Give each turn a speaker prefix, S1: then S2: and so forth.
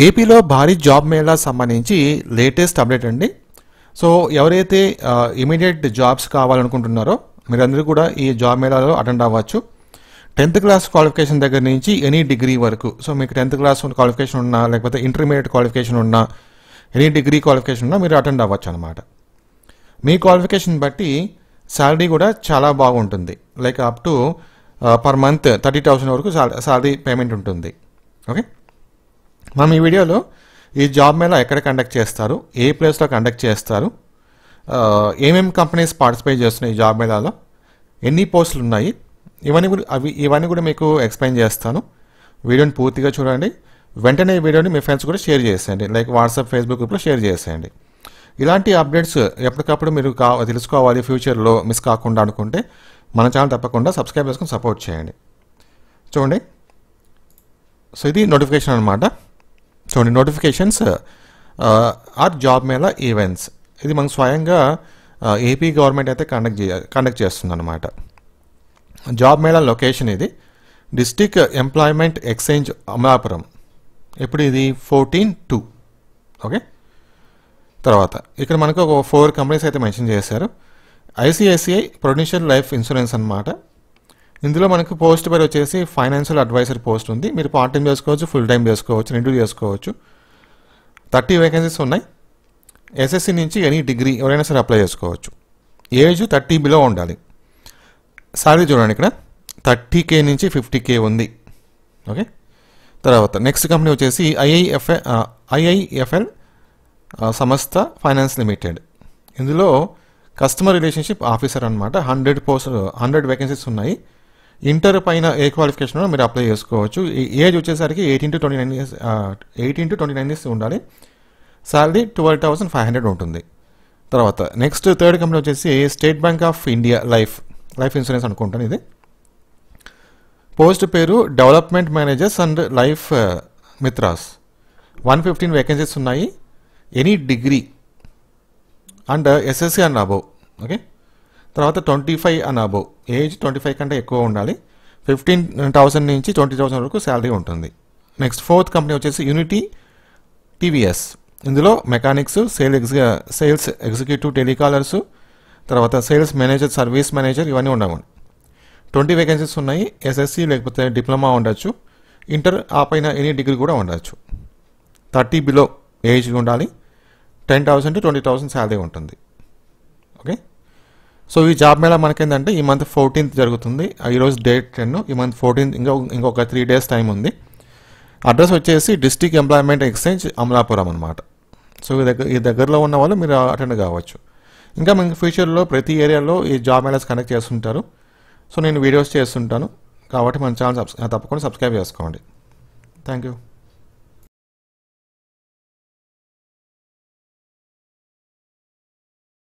S1: ఏపీలో భారీ జాబ్ మేళా సంబంధించి లేటెస్ట్ అప్డేట్ అండి. సో ఎవరైతే ఇమీడియట్ జాబ్స్ కావాలనుకుంటున్నారో మీరందరూ కూడా ఈ జాబ్ మేళాలో అటెండ్ అవ్వచ్చు. 10th క్లాస్ క్వాలిఫికేషన్ దగ్గర నుంచి ఎనీ డిగ్రీ వరకు. సో మీకు 10th క్లాస్ క్వాలిఫికేషన్ ఉన్నా లేకపోతే ఇంటర్మీడియట్ క్వాలిఫికేషన్ ఉన్నా ఎనీ డిగ్రీ క్వాలిఫికేషన్ ఉన్నా మీరు అటెండ్ అవ్వచ్చు అనమాట. మీ క్వాలిఫికేషన్ బట్టి శాలరీ కూడా చాలా బాగుంటుంది. Like up to per month 30,000 వరకు శాలరీ పేమెంట్ ఉంటుంది. ఓకే, మనం ఈ వీడియోలో ఈ జాబ్ మేళా ఎక్కడ కండక్ట్ చేస్తారు, ఏ ప్లేస్లో కండక్ట్ చేస్తారు, ఏమేమి కంపెనీస్ పార్టిసిపేట్ చేస్తున్నాయి ఈ జాబ్ మేళాలో, ఎన్ని పోస్టులు ఉన్నాయి, ఇవన్నీ కూడా మీకు ఎక్స్ప్లెయిన్ చేస్తాను. వీడియోని పూర్తిగా చూడండి. వెంటనే ఈ వీడియోని మీ ఫ్రెండ్స్ కూడా షేర్ చేసేయండి. లైక్ వాట్సాప్, ఫేస్బుక్ గ్రూప్లో షేర్ చేసేయండి. ఇలాంటి అప్డేట్స్ ఎప్పటికప్పుడు మీరు తెలుసుకోవాలి ఫ్యూచర్లో మిస్ కాకుండా అనుకుంటే మన ఛానల్ తప్పకుండా సబ్స్క్రైబ్ చేసుకుని సపోర్ట్ చేయండి. చూడండి, సో ఇది నోటిఫికేషన్ అనమాట. చూడండి, notifications are job mela events. ఇది మనకు స్వయంగా ఏపీ గవర్నమెంట్ అయితే కండక్ట్ చేస్తుంది అనమాట. జాబ్ మేళా లొకేషన్ ఇది డిస్ట్రిక్ట్ ఎంప్లాయ్మెంట్ ఎక్స్చేంజ్ అమలాపురం. ఇప్పుడు ఇది 14/2. ఓకే, తర్వాత ఇక్కడ మనకు ఒక 4 కంపెనీస్ అయితే మెన్షన్ చేశారు. ఐసిఐసిఐ ప్రొడెన్షియల్ లైఫ్ ఇన్సూరెన్స్ అనమాట. ఇందులో మనకు పోస్ట్ పేరు వచ్చేసి ఫైనాన్షియల్ అడ్వైజర్ పోస్ట్ ఉంది. మీరు పార్ట్ టైం చేసుకోవచ్చు, ఫుల్ టైం చేసుకోవచ్చు, రెండు చేసుకోవచ్చు. 30 వేకెన్సీస్ ఉన్నాయి. ఎస్ఎస్సి నుంచి ఎనీ డిగ్రీ ఎవరైనా సరే అప్లై చేసుకోవచ్చు. ఏజ్ 30 బిలో ఉండాలి. సాలరీ చూడండి, ఇక్కడ 30K నుంచి 50K ఉంది. ఓకే, తర్వాత నెక్స్ట్ కంపెనీ వచ్చేసి ఐఐఎఫ్ఎల్ సంస్థ ఫైనాన్స్ లిమిటెడ్. ఇందులో కస్టమర్ రిలేషన్షిప్ ఆఫీసర్ అనమాట. 100 వేకెన్సీస్ ఉన్నాయి. ఇంటర్ పైన ఏ క్వాలిఫికేషన్ మీరు అప్లై చేసుకోవచ్చు. ఏజ్ వచ్చేసరికి 18 to 29 ఇయర్స్ ఉండాలి. శాలరీ 12,500 ఉంటుంది. తర్వాత నెక్స్ట్ థర్డ్ కంపెనీ వచ్చేసి state bank of India life insurance అనుకుంటాను. ఇది పోస్ట్ పేరు డెవలప్మెంట్ మేనేజర్స్ అండ్ లైఫ్ మిత్రాస్. 115 వేకెన్సీస్ ఉన్నాయి. Any degree and SSC and above. Okay, తర్వాత 25 అండ్ అబోవ్. ఏజ్ 25 కంటే ఎక్కువ ఉండాలి. 15,000 నుంచి 20,000 వరకు శాలరీ ఉంటుంది. నెక్స్ట్ ఫోర్త్ కంపెనీ వచ్చేసి యూనిటీ టీవీఎస్. ఇందులో మెకానిక్స్, సేల్స్ ఎగ్జిక్యూటివ్, టెలికాలర్స్, తర్వాత సేల్స్ మేనేజర్, సర్వీస్ మేనేజర్ ఇవన్నీ ఉండవు. 20 వేకెన్సీస్ ఉన్నాయి. ఎస్ఎస్సి లేకపోతే డిప్లొమా ఉండొచ్చు. ఇంటర్ ఆ పైన ఎనీ డిగ్రీ కూడా ఉండొచ్చు. 30 బిలో ఏజ్ ఉండాలి. 10,000 to 20,000 శాలరీ ఉంటుంది. ఓకే, సో ఈ జాబ్ మేళా మనకేంటంటే ఈ మంత్ 14th జరుగుతుంది. ఈరోజు డేట్ 10, ఈ మంత్ 14th ఇంకొక 3 days టైం ఉంది. అడ్రస్ వచ్చేసి డిస్ట్రిక్ట్ ఎంప్లాయ్మెంట్ ఎక్స్చేంజ్ అమలాపురం అనమాట. సో ఈ దగ్గరలో ఉన్న వాళ్ళు మీరు అటెండ్ కావచ్చు. ఇంకా మనకి ఫ్యూచర్లో ప్రతి ఏరియాలో ఈ జాబ్ మేళాస్ కండక్ట్ చేస్తుంటారు. సో నేను వీడియోస్ చేస్తుంటాను కాబట్టి మన ఛానల్ తప్పకుండా సబ్స్క్రైబ్ చేసుకోండి. Thank you.